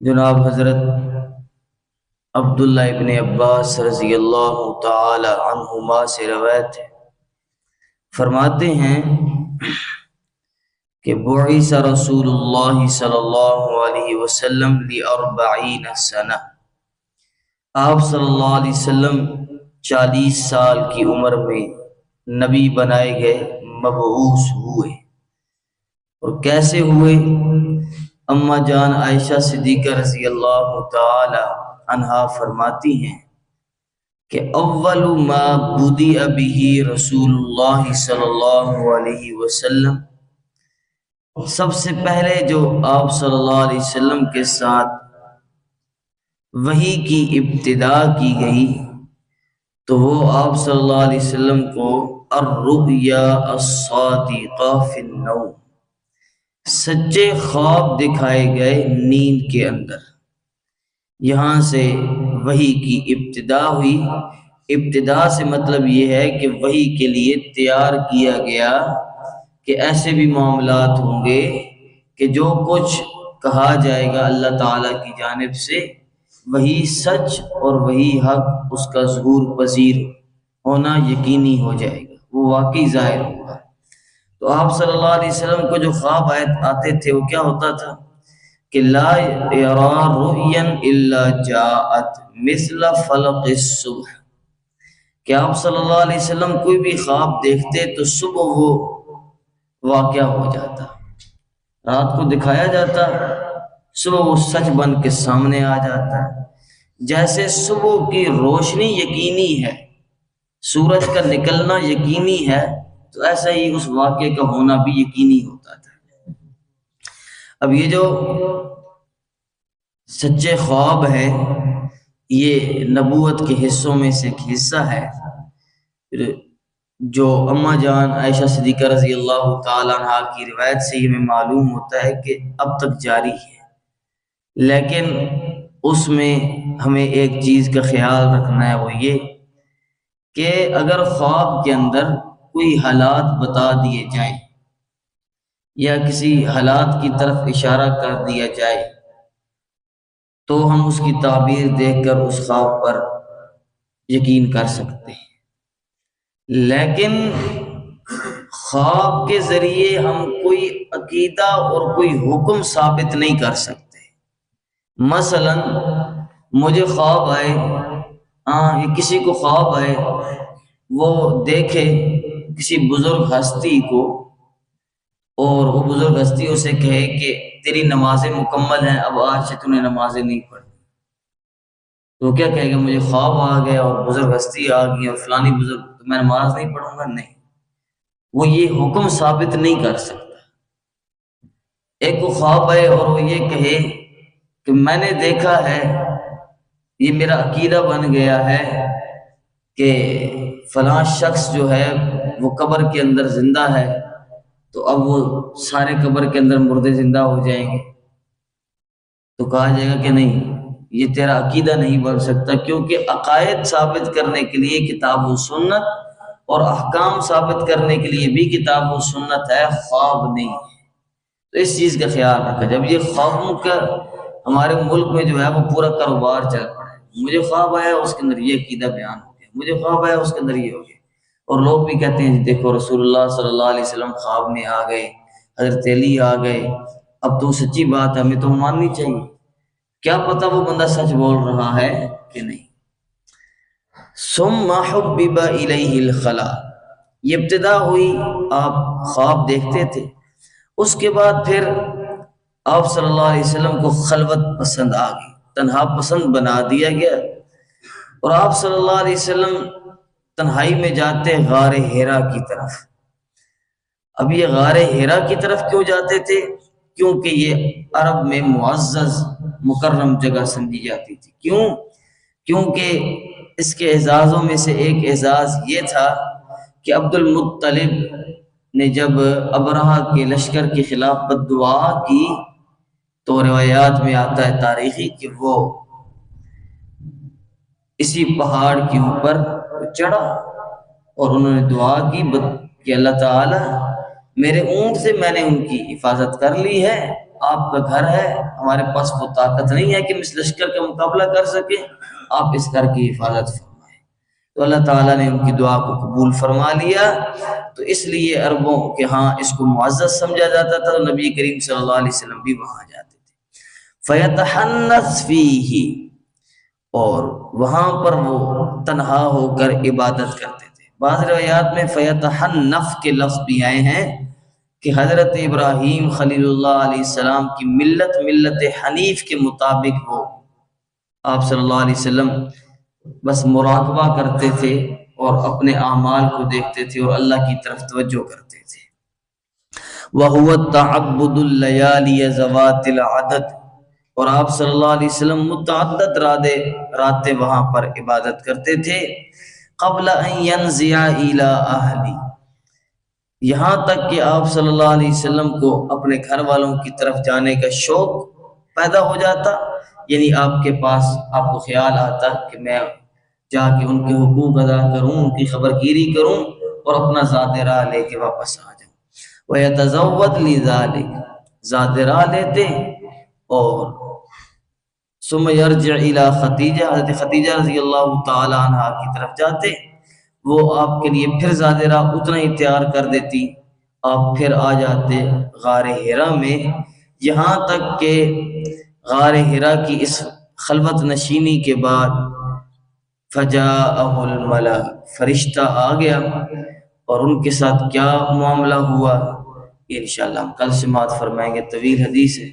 جناب حضرت عبداللہ ابن عباس رضی اللہ تعالی عنہما سے روایت ہے، فرماتے ہیں کہ بعث رسول اللہ صلی اللہ علیہ وسلم ل40 سنہ، آپ صلی اللہ علیہ وسلم 40 سال کی عمر میں نبی بنائے گئے، مبعوث ہوئے۔ اور کیسے ہوئے؟ اما جان عائشہ صدیقہ رضی اللہ تعالی عنہا فرماتی ہیں کہ اول ما بدأ به رسول اللہ صلی اللہ علیہ وسلم، سب سے پہلے جو آپ صلی اللہ علیہ وسلم کے ساتھ وحی کی ابتدا کی گئی تو وہ آپ صلی اللہ علیہ وسلم کو الرؤیا الصادقہ فی النوم، سچے خواب دکھائے گئے نیند کے اندر۔ یہاں سے وحی کی ابتدا ہوئی۔ ابتدا سے مطلب یہ ہے کہ وحی کے لیے تیار کیا گیا کہ ایسے بھی معاملات ہوں گے کہ جو کچھ کہا جائے گا اللہ تعالیٰ کی جانب سے وہی سچ اور وہی حق، اس کا ظہور پذیر ہونا یقینی ہو جائے گا، وہ واقعی ظاہر ہوگا۔ تو آپ صلی اللہ علیہ وسلم کو جو خواب آتے تھے وہ کیا ہوتا تھا کہ لا یرا رؤیا الا جاءت مثل فلق الصبح، کہ آپ صلی اللہ علیہ وسلم کوئی بھی خواب دیکھتے تو صبح وہ واقعہ ہو جاتا، رات کو دکھایا جاتا، صبح وہ سچ بن کے سامنے آ جاتا ہے۔ جیسے صبح کی روشنی یقینی ہے، سورج کا نکلنا یقینی ہے، تو ایسا ہی اس واقعے کا ہونا بھی یقینی ہوتا تھا۔ اب یہ جو سچے خواب ہے یہ نبوت کے حصوں میں سے ایک حصہ ہے، جو اما جان عائشہ صدیقہ رضی اللہ تعالیٰ عنہ کی روایت سے ہمیں معلوم ہوتا ہے کہ اب تک جاری ہے۔ لیکن اس میں ہمیں ایک چیز کا خیال رکھنا ہے، وہ یہ کہ اگر خواب کے اندر کوئی حالات بتا دیے جائیں یا کسی حالات کی طرف اشارہ کر دیا جائے تو ہم اس کی تعبیر دیکھ کر اس خواب پر یقین کر سکتے ہیں، لیکن خواب کے ذریعے ہم کوئی عقیدہ اور کوئی حکم ثابت نہیں کر سکتے۔ مثلا مجھے خواب آئے، یا کسی کو خواب آئے، وہ دیکھے کسی بزرگ ہستی کو اور وہ بزرگ ہستی اسے کہے کہ تیری نمازیں مکمل ہیں، اب آج سے تو نے نمازیں نہیں پڑھی، تو وہ کیا کہے گا؟ مجھے خواب آ گیا اور بزرگ ہستی آ گئی اور فلانی بزرگ، تو میں نماز نہیں پڑھوں گا؟ نہیں، وہ یہ حکم ثابت نہیں کر سکتا۔ ایک کو خواب آئے اور وہ یہ کہے کہ میں نے دیکھا ہے، یہ میرا عقیدہ بن گیا ہے کہ فلاں شخص جو ہے وہ قبر کے اندر زندہ ہے، تو اب وہ سارے قبر کے اندر مردے زندہ ہو جائیں گے، تو کہا جائے گا کہ نہیں، یہ تیرا عقیدہ نہیں بن سکتا، کیونکہ عقائد ثابت کرنے کے لیے کتاب و سنت اور احکام ثابت کرنے کے لیے بھی کتاب و سنت ہے، خواب نہیں ہے۔ تو اس چیز کا خیال رکھا۔ جب یہ خوابوں کا ہمارے ملک میں جو ہے وہ پورا کاروبار چل پڑا ہے، مجھے خواب آیا اس کے اندر یہ عقیدہ بیان ہو گیا، مجھے خواب آیا اس کے اندر یہ ہو گیا، اور لوگ بھی کہتے ہیں دیکھو رسول اللہ صلی اللہ علیہ وسلم خواب میں آ گئے، حضرت علی آ گئے، اب تو سچی بات ہے، ہمیں تو ماننی چاہیے۔ کیا پتہ وہ بندہ سچ بول رہا ہے کہ نہیں۔ ثم حبب الیہ الخلا، یہ ابتدا ہوئی، آپ خواب دیکھتے تھے، اس کے بعد پھر آپ صلی اللہ علیہ وسلم کو خلوت پسند آ گئی، تنہا پسند بنا دیا گیا، اور آپ صلی اللہ علیہ وسلم تنہائی میں جاتے غار حرا کی طرف۔ اب یہ غار حرا کی طرف کیوں جاتے تھے؟ کیونکہ یہ عرب میں معزز مکرم جگہ سمجھی جاتی تھی۔ کیوں؟ کیونکہ اس کے اعزازوں میں سے ایک اعزاز یہ تھا کہ عبد المطلب نے جب ابرہہ کے لشکر کے خلاف بد دعا کی تو روایات میں آتا ہے تاریخی کہ وہ اسی پہاڑ کے اوپر چڑھا اور انہوں نے دعا کی کہ اللہ تعالی میرے اونٹ سے میں نے ان کی حفاظت کر لی ہے، آپ کا گھر ہے، ہمارے پاس وہ طاقت نہیں ہے کہ ہم اس لشکر کا مقابلہ کر سکیں، آپ اس گھر کی حفاظت فرمائیں۔ تو اللہ تعالیٰ نے ان کی دعا کو قبول فرما لیا۔ تو اس لیے عربوں کے ہاں اس کو معزز سمجھا جاتا تھا، تو نبی کریم صلی اللہ علیہ وسلم بھی وہاں جاتے تھے۔ فَيَتَحَنَّثْ فِيهِ، اور وہاں پر وہ تنہا ہو کر عبادت کرتے تھے۔ بعض روایات میں فَيَتَحَنَّفْ کے لفظ بھی آئے ہیں کہ حضرت ابراہیم خلیل اللہ علیہ السلام کی ملت حنیف کے مطابق وہ آپ صلی اللہ علیہ وسلم بس مراقبہ کرتے تھے اور اپنے اعمال کو دیکھتے تھے اور اللہ کی طرف توجہ کرتے تھے۔ وَهُوَ التَّعَبُّدُ اللَّيَالِيَ ذَوَاتِ الْعَدَدِ، اور آپ صلی اللہ علیہ وسلم متعدد راتیں وہاں پر عبادت کرتے تھے۔ قبل ان ينزع الى اہلی، یہاں تک کہ آپ صلی اللہ علیہ وسلم کو اپنے گھر والوں کی طرف جانے کا شوق پیدا ہو جاتا، یعنی آپ کے پاس آپ کو خیال آتا کہ میں جا کے ان کے حقوق ادا کروں، ان کی خبرگیری کروں اور اپنا ذات راہ لے کے واپس آ جاؤں۔ وَيَتَزَوَّدْ لِذَلِكَ، ذات راہ لیتے، اور ثم يرجع الى خدیجہ، حضرت خدیجہ رضی اللہ تعالی عنہا کی طرف جاتے، وہ آپ کے لیے پھر زاد راہ اتنا ہی تیار کر دیتی، آپ پھر آ جاتے غار حرا میں، یہاں تک کہ غار حرا کی اس خلوت نشینی کے بعد فجاءہ الملک، فرشتہ آ گیا، اور ان کے ساتھ کیا معاملہ ہوا یہ انشاءاللہ ہم کل سماعت فرمائیں گے، طویل حدیث ہے۔